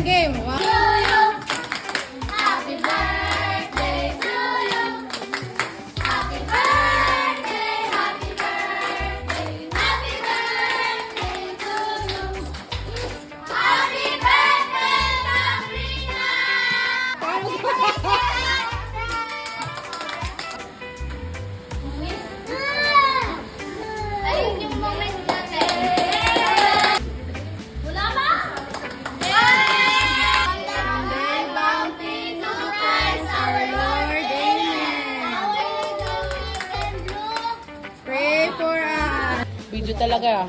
game. Wow. Happy birthday to you. Happy birthday, happy birthday, happy birthday to you. Happy birthday, Sabrina. Ayun yung moment natin. Wala ba? Day bounty to Christ our Lord. Amen. Pray for us. Video talaga.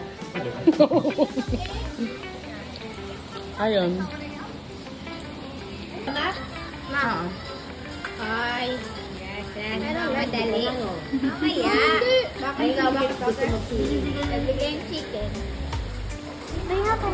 Ayun. Ah. Ay. Ano madali? Mamaya. Bakit gusto mo pili? Nabigay yung chicken. Ay nga po.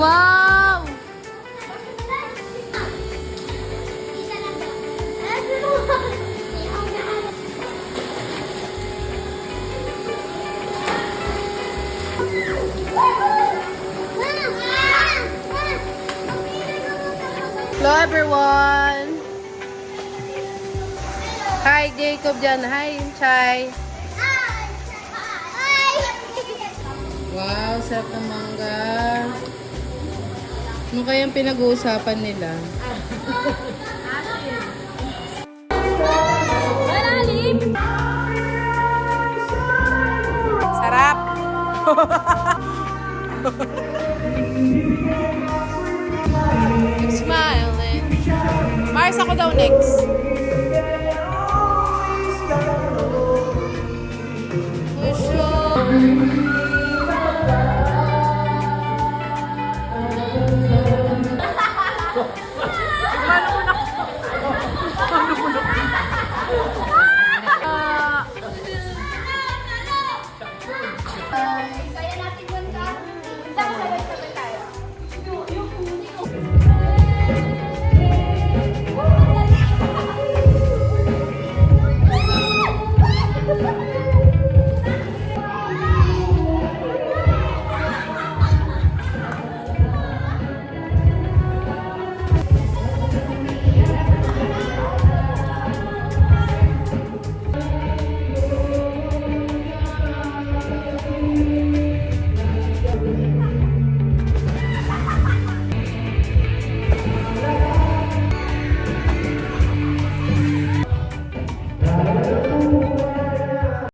Wow! Hello everyone! Hi Jacob dyan. Hi Chay. Wow, sarap ng mangga. Ano kayang pinag-uusapan nila? Sarap! Keep smiling. Mars, ako daw next.